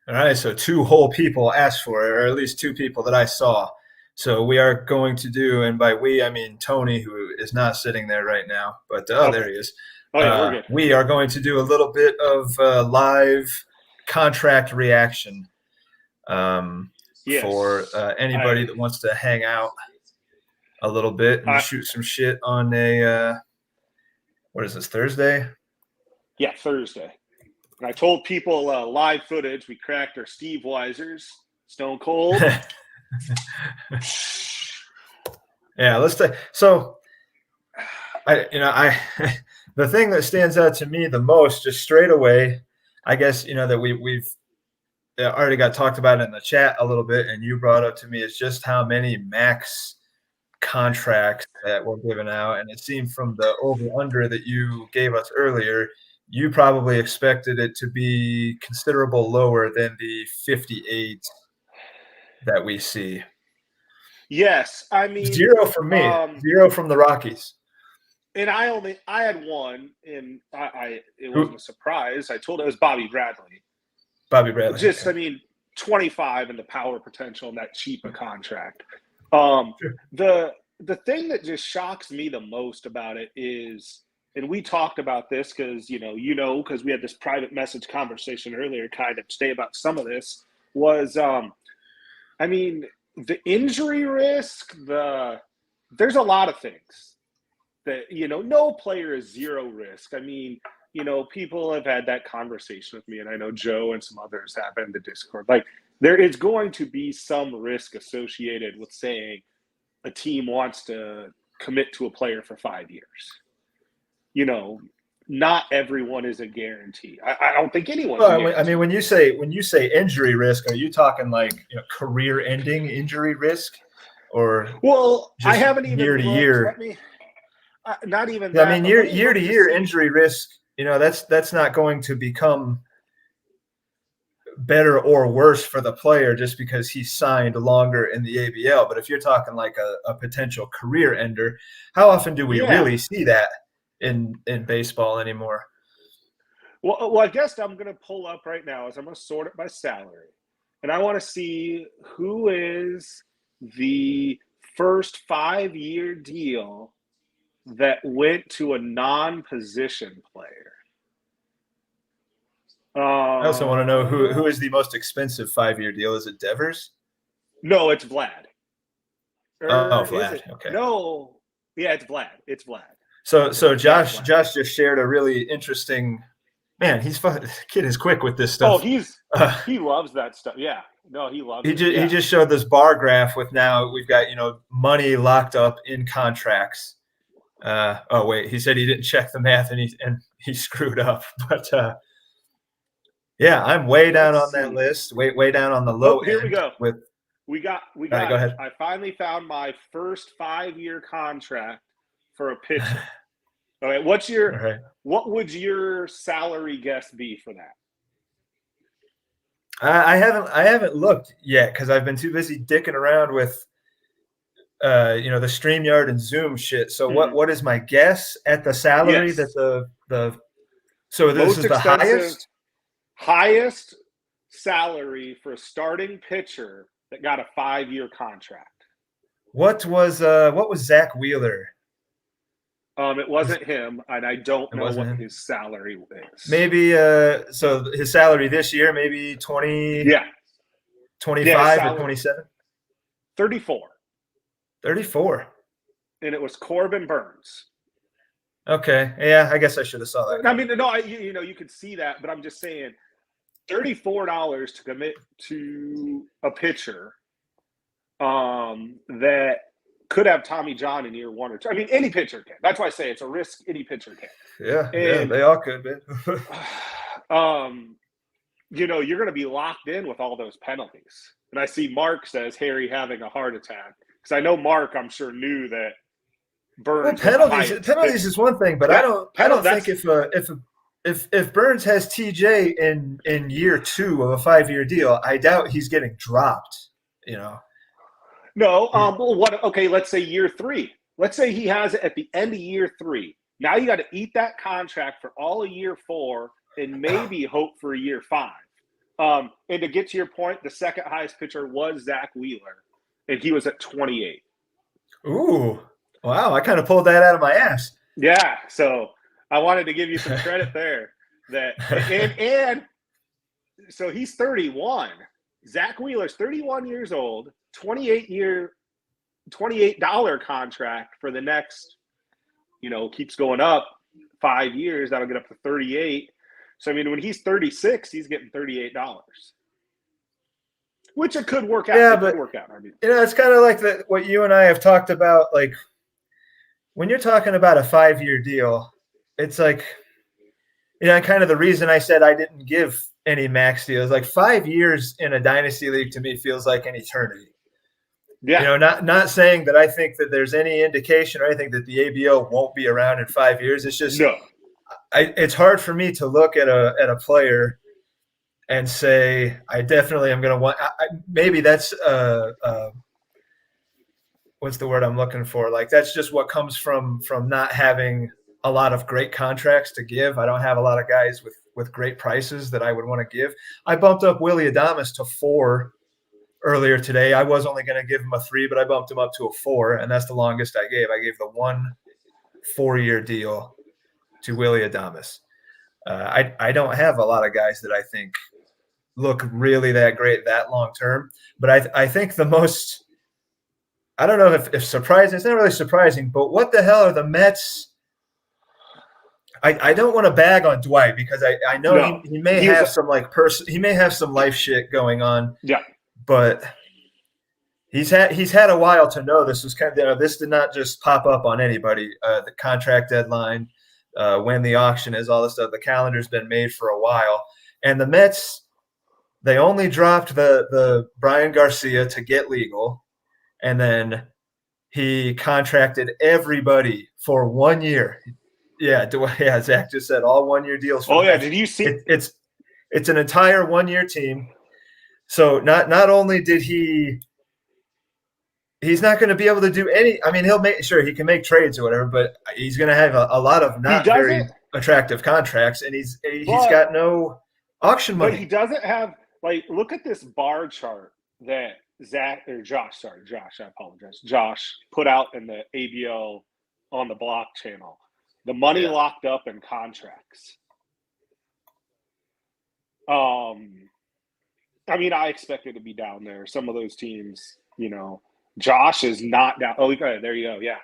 All right, so two whole people asked for it, or at least two people that I saw. So we are going to do, and by we I mean Tony, who is not sitting there right now, but Okay. there he is. Oh yeah, we're good. We are going to do a little bit of live contract reaction for Yes. anybody I that wants to hang out a little bit and I shoot some shit on a what is this, Thursday? yeah, Thursday. And I told people live footage. We cracked our Steve Weisers, Stone Cold. Yeah, let's take. So, I the thing that stands out to me the most, just straight away, I guess that we've already got talked about in the chat a little bit, and you brought up to me is just how many max contracts that were given out, and it seemed from the over under that you gave us earlier, you probably expected it to be considerable lower than the 58 that we see. Yes, I mean Zero from me. Zero from the Rockies. And I had one, and it wasn't a surprise. I told it was Bobby Bradley. Bobby Bradley. Just okay. I mean, 25 and the power potential in that cheap a contract. Sure. The thing that just shocks me the most about it is, and we talked about this because because we had this private message conversation earlier, kind of stay about some of this was, I mean, the injury risk. There's a lot of things that no player is zero risk. I mean, people have had that conversation with me, and I know Joe and some others have in the Discord. Like, there is going to be some risk associated with saying a team wants to commit to a player for 5 years. Not everyone is a guarantee. I don't think anyone's a guarantee. I mean, when you say injury risk, are you talking like career-ending injury risk, or I haven't even year to year? Not even that. I mean, year to year injury risk. That's not going to become better or worse for the player just because he signed longer in the ABL. But if you're talking like a potential career ender, how often do we really see that in baseball anymore? Well, I guess I'm going to pull up right now as I'm going to sort it by salary. And I want to see who is the first 5-year deal that went to a non-position player. I also want to know who is the most expensive 5-year deal. Is it Devers? No, it's Vlad. Vlad. Okay. No, yeah, it's Vlad. It's Vlad. So Josh just shared a really interesting. Man, kid is quick with this stuff. Oh, he loves that stuff. Yeah, no, he loves. He just showed this bar graph with now we've got money locked up in contracts. Oh wait, he said he didn't check the math and he screwed up. But yeah, I'm way down on that list. Way down on the low end. Here we go. We got. Right, go ahead. I finally found my first 5-year contract for a pitcher. All right, what would your salary guess be for that? I haven't looked yet because I've been too busy dicking around with the StreamYard and Zoom shit. So what is my guess at the salary that so this is the highest salary for a starting pitcher that got a 5-year contract? What was Zach Wheeler? It wasn't him, and I don't know what his salary is. Maybe so his salary this year, maybe 20, 25 or 27? 34. 34. And it was Corbin Burns. Okay. Yeah, I guess I should have saw that. I mean, no, you could see that, but I'm just saying $34 to commit to a pitcher that could have Tommy John in year 1 or 2. I mean, any pitcher can. That's why I say it's a risk any pitcher can. Yeah, they all could, man. You're going to be locked in with all those penalties. And I see Mark says Harry having a heart attack. Because I know Mark, I'm sure, knew that Burns. Well, penalties is one thing, but I don't think if Burns has TJ in year 2 of a 5-year deal, I doubt he's getting dropped. No, okay, let's say year 3. Let's say he has it at the end of year 3. Now you got to eat that contract for all of year 4 and maybe hope for a year 5. And to get to your point, the second highest pitcher was Zach Wheeler, and he was at 28. Ooh, wow! I kind of pulled that out of my ass. Yeah, so I wanted to give you some credit there. And so he's 31. Zach Wheeler's 31 years old, $28 contract for the next, keeps going up 5 years. That'll get up to 38. So, I mean, when he's 36, he's getting $38, which it could work out. Yeah, but it's kind of like what you and I have talked about. Like when you're talking about a 5-year deal, it's like, kind of the reason I said I didn't give any max deals. Like 5 years in a dynasty league to me feels like an eternity. Yeah. Not saying that I think that there's any indication or anything that the ABL won't be around in 5 years. It's just it's hard for me to look at a player and say I definitely am going to want. Maybe that's what's the word I'm looking for? Like that's just what comes from not having a lot of great contracts to give. I don't have a lot of guys with great prices that I would want to give. I bumped up Willy Adames to 4 earlier today. I was only going to give him a 3, but I bumped him up to a 4, and that's the longest I gave. I gave the 1 4-year deal to Willy Adames. I don't have a lot of guys that I think look really that great that long term, but I think the most, I don't know if surprising, it's not really surprising, but what the hell are the Mets? I don't want to bag on Dwight because I know he may have some he may have some life shit going on. Yeah. But he's had a while to know this was kind of, this did not just pop up on anybody. The contract deadline, when the auction is, all this stuff. The calendar's been made for a while, and the Mets, they only dropped the Brian Garcia to get legal, and then he contracted everybody for 1 year. Yeah, Zach just said all 1 year deals. Did you see? It's an entire 1 year team. So not only did he's not going to be able to do any. I mean, he can make trades or whatever, but he's going to have a lot of not very attractive contracts, and he's got no auction money. But he doesn't have look at this bar chart that Josh, I apologize. Josh put out in the ABL on the Block channel. The money locked up in contracts. I mean, I expect it to be down there. Some of those teams, Josh is not down. Oh, there you go. Yeah.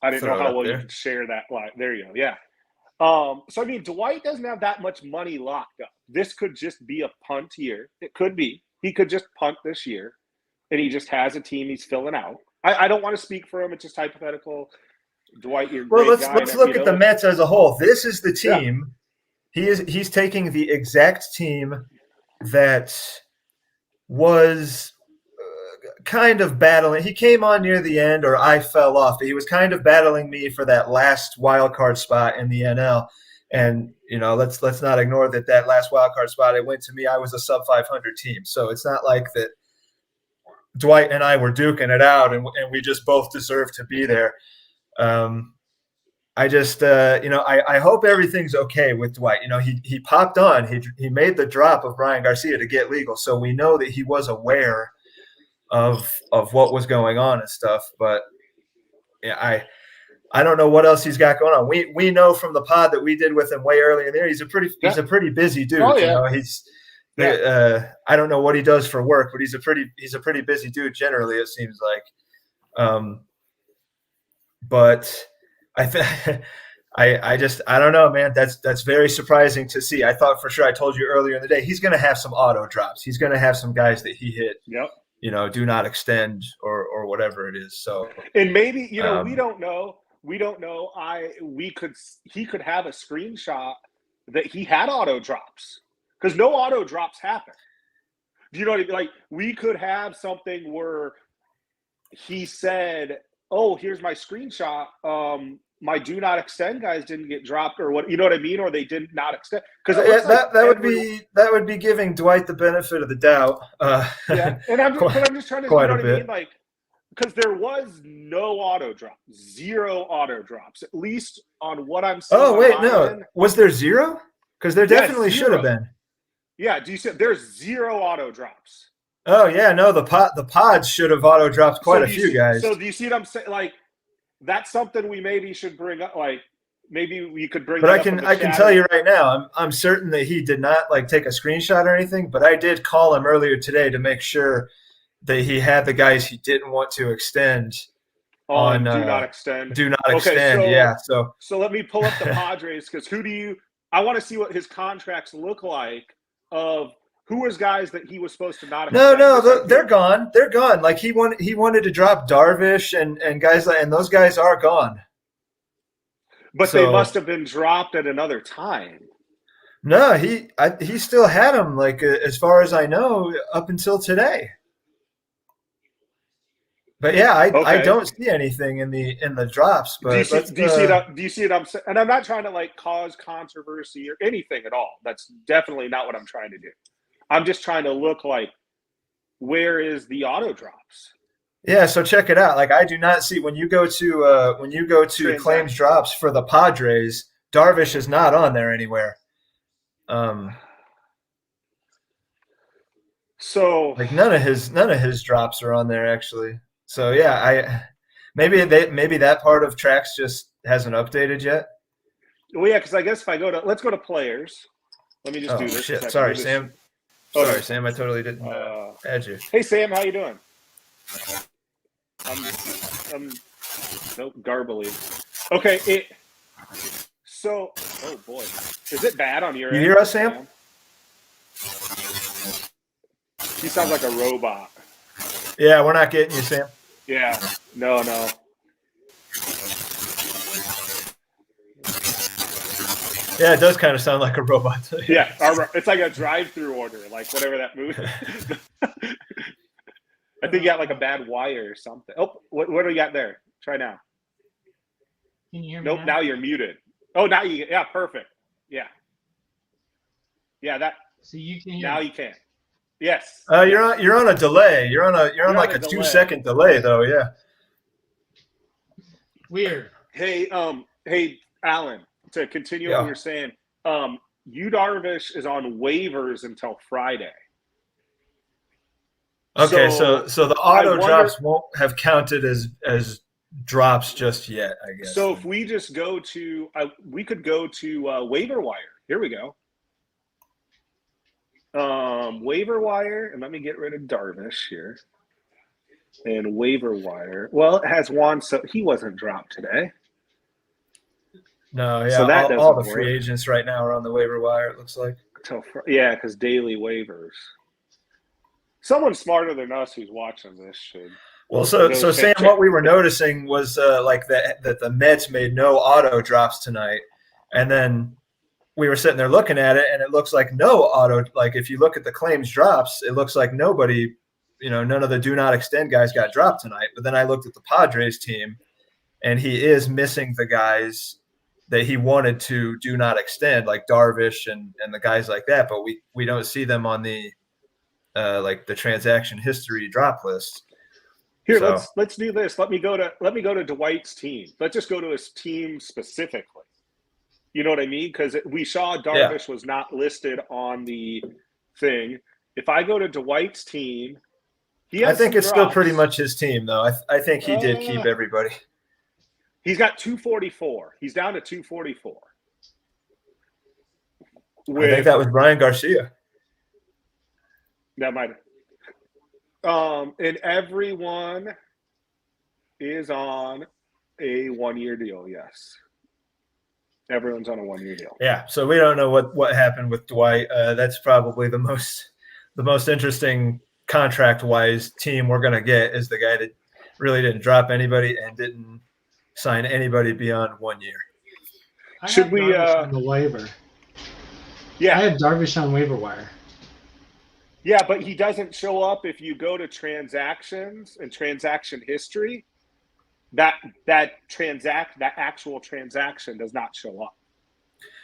I didn't know how well you could share that line. There you go. Yeah. So, I mean, Dwight doesn't have that much money locked up. This could just be a punt year. It could be. He could just punt this year, and he just has a team he's filling out. I don't want to speak for him. It's just hypothetical. Dwight, you're well. Let's look at the Mets as a whole. This is the team. Yeah. He's taking the exact team that was kind of battling. He came on near the end, or I fell off. He was kind of battling me for that last wild card spot in the NL. And let's not ignore that last wild card spot. It went to me. I was a sub 500 team, so it's not like that. Dwight and I were duking it out, and we just both deserve to be there. I just, I hope everything's okay with Dwight. He popped on. He made the drop of Brian Garcia to get legal, so we know that he was aware of what was going on and stuff. But yeah, I don't know what else he's got going on. We know from the pod that we did with him way earlier in there. He's a pretty busy dude. Oh, yeah. I don't know what he does for work, but he's a pretty busy dude generally. It seems like, but. I don't know, man. That's very surprising to see. I thought for sure. I told you earlier in the day he's going to have some auto drops. He's going to have some guys that he hit. Yep. Do not extend or whatever it is. So and maybe we don't know. We don't know. He could have a screenshot that he had auto drops because no auto drops happen. Do you know what I mean? Like we could have something where he said, "Oh, here's my screenshot. My do not extend guys didn't get dropped, or what? You know what I mean? Or they did not extend." Because that would be giving Dwight the benefit of the doubt. And I'm just trying to, you know what I mean? Like, because there was no auto drop, 0 auto drops, at least on what I'm seeing. Oh wait, no, was there 0? Because there definitely should have been. Yeah, do you see? There's 0 auto drops. Oh yeah, no, the pods should have auto dropped quite a few guys. So do you see what I'm saying? Like, that's something we maybe should bring up. Like, maybe we could bring. But I can tell you right now, I'm certain that he did not like take a screenshot or anything. But I did call him earlier today to make sure that he had the guys he didn't want to extend on do not extend. Do not extend. Yeah. So let me pull up the Padres, because I want to see what his contracts look like of who was guys that he was supposed to not extend. No, they're gone. They're gone. Like he wanted to drop Darvish and guys and those guys are gone. But they must have been dropped at another time. No, he still had them, like as far as I know, up until today. But yeah, I don't see anything in the drops. But do you see it? And I'm not trying to like cause controversy or anything at all. That's definitely not what I'm trying to do. I'm just trying to look like, where is the auto drops? Yeah, so check it out. Like I do not see when you go to claims drops for the Padres, Darvish is not on there anywhere. So like none of his drops are on there actually. So yeah, maybe that part of tracks just hasn't updated yet. Well, yeah, because I guess if let's go to players. Let me just do this. Shit. Sorry, Sam. Sorry, Sam. I totally didn't add you. Hey, Sam, how you doing? I'm nope, garbly. Okay, so oh boy, is it bad on your end? You hear us, Sam? He sounds like a robot. Yeah, we're not getting you, Sam. Yeah, no. Yeah, it does kind of sound like a robot. Yeah, it's like a drive-through order, like whatever that movie. I think you got like a bad wire or something. Oh, what do we got there? Try now. Can you hear me? Nope, now you're muted. Oh, now you – yeah, perfect. Yeah. Yeah, that – so you can hear now me. You can. Yes. You're on a delay. You're on like a 2-second delay though, yeah. Weird. Hey, Alan, to continue what you're saying, Yu Darvish is on waivers until Friday. Okay, so the auto drops won't have counted as drops just yet, I guess. So if we just go to we could go to waiver wire. Here we go. Waiver wire, and let me get rid of Darvish here. And waiver wire. Well, it has Juan, so he wasn't dropped today. No, yeah. So that all the free agents right now are on the waiver wire, it looks like. Yeah, because daily waivers. Someone smarter than us who's watching this should. Well, so Sam, what we were noticing was like that the Mets made no auto drops tonight, and then we were sitting there looking at it, and it looks like no auto. Like if you look at the claims drops, it looks like nobody, none of the do not extend guys got dropped tonight. But then I looked at the Padres team, and he is missing the guys that he wanted to do not extend, like Darvish and the guys like that. But we don't see them on the like the transaction history drop list. Here, so let's do this. Let me go to Dwight's team. Let's just go to his team specifically. You know what I mean? Because we saw Darvish was not listed on the thing. If I go to Dwight's team, I think it's still pretty much his team, though. I think he did keep everybody. He's got 244. He's down to 244. I think that was Brian Garcia. That might have. And everyone is on a 1-year deal, yes. Everyone's on a 1-year deal. Yeah, so we don't know what happened with Dwight. That's probably the most interesting contract-wise team we're going to get is the guy that really didn't drop anybody and didn't sign anybody beyond 1 year. Should we on the waiver? Yeah, I have Darvish on waiver wire. Yeah, but he doesn't show up if you go to transactions and transaction history. That actual transaction does not show up.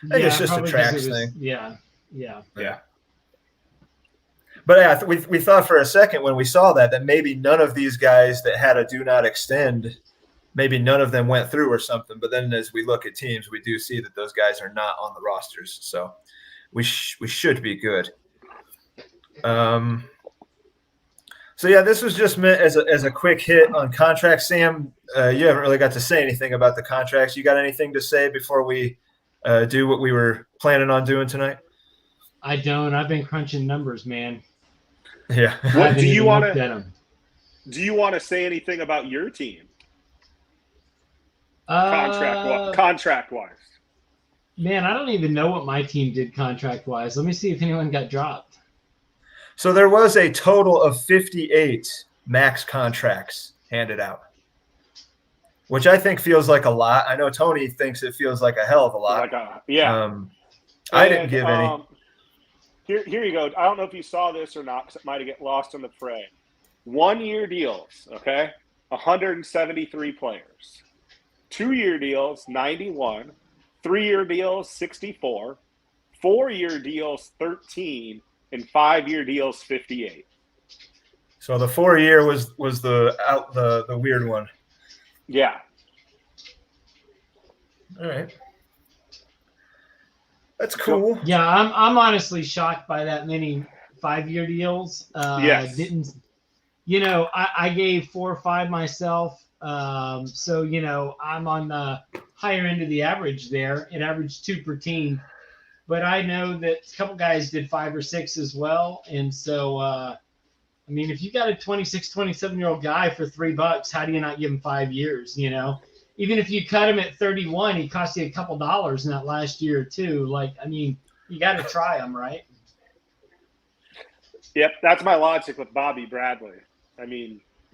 I think it's just a tracks thing. Yeah. But yeah, we thought for a second when we saw that maybe none of these guys that had a do not extend, maybe none of them went through or something. But then as we look at teams, we do see that those guys are not on the rosters. So we should be good. So yeah, this was just meant as a quick hit on contracts. Sam, you haven't really got to say anything about the contracts. You got anything to say before we do what we were planning on doing tonight? I don't. I've been crunching numbers, man. Yeah. I haven't even looked at them. Do you want to say anything about your team? Contract wise. Man, I don't even know what my team did contract wise. Let me see if anyone got dropped. So there was a total of 58 max contracts handed out, which I think feels like a lot. I know Tony thinks it feels like a hell of a lot. I didn't give any. Here you go. I don't know if you saw this or not because it might have get lost in the fray. 1-year deals, okay? 173 players. 2-year deals, 91. 3-year deals, 64. 4-year deals, 13. And 5-year deals, 58. So the 4-year was the weird one. Yeah. All right. That's cool. Yeah, I'm honestly shocked by that many 5-year deals. Yes. I gave 4 or 5 myself. So I'm on the higher end of the average there. It averaged 2 per team. But I know that a couple guys did 5 or 6 as well. And so, if you got a 26, 27-year-old guy for $3, how do you not give him 5 years, Even if you cut him at 31, he cost you a couple dollars in that last year or two. You got to try him, right? Yep, that's my logic with Bobby Bradley.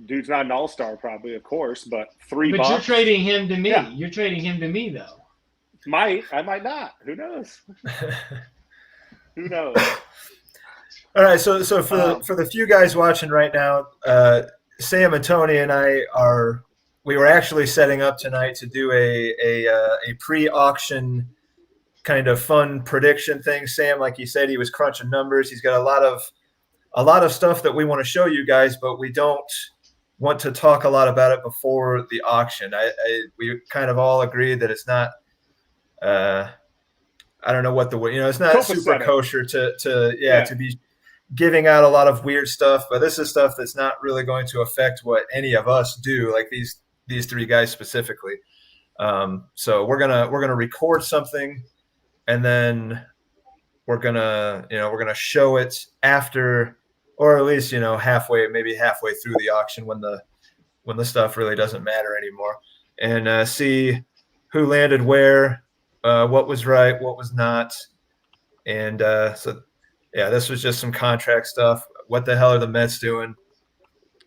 Dude's not an all-star probably, of course, but $3. But you're trading him to me. Yeah. You're trading him to me, though. I might not. Who knows? Who knows? All right, so for the few guys watching right now, Sam and Tony and we were actually setting up tonight to do a pre-auction kind of fun prediction thing. Sam, like he said, he was crunching numbers. He's got a lot of stuff that we want to show you guys, but we don't want to talk a lot about it before the auction. We kind of all agreed that it's not. I don't know what it's not super kosher to be giving out a lot of weird stuff, but this is stuff that's not really going to affect what any of us do, like these 3 guys specifically. So we're gonna record something, and then we're gonna show it after, or at least maybe halfway through the auction when the stuff really doesn't matter anymore, and see who landed where. What was right, what was not. And this was just some contract stuff. What the hell are the Mets doing?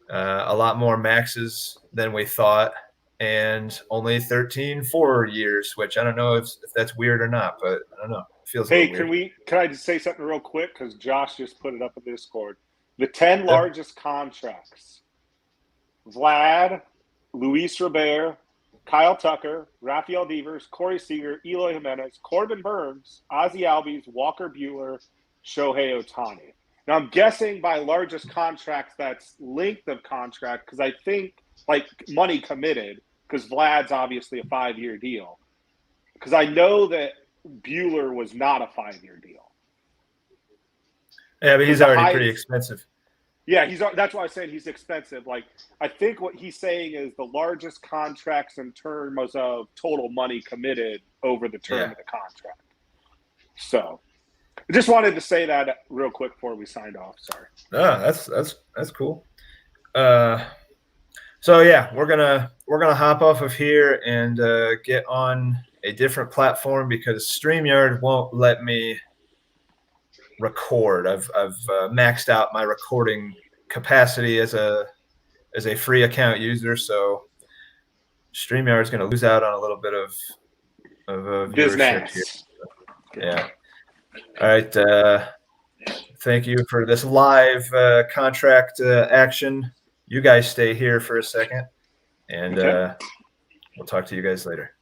A lot more maxes than we thought, and only 13 4 years, which I don't know if that's weird or not, but I don't know. It feels weird. Can I just say something real quick? Because Josh just put it up in Discord. The 10 largest contracts: Vlad, Luis Robert, Kyle Tucker, Rafael Devers, Corey Seager, Eloy Jimenez, Corbin Burns, Ozzie Albies, Walker Buehler, Shohei Ohtani. Now, I'm guessing by largest contracts, that's length of contract, because I think, money committed, because Vlad's obviously a 5-year deal. Because I know that Buehler was not a 5-year deal. Yeah, but he's already pretty expensive. Yeah, that's why I said he's expensive. I think what he's saying is the largest contracts in terms of total money committed over the term of the contract. So, I just wanted to say that real quick before we signed off. Sorry. That's cool. So yeah, we're gonna hop off of here and get on a different platform because StreamYard won't let me record. I've maxed out my recording capacity as a free account user, so StreamYard is going to lose out on a little bit of viewership here. Yeah. All right. Thank you for this live contract action. You guys stay here for a second, and we'll talk to you guys later.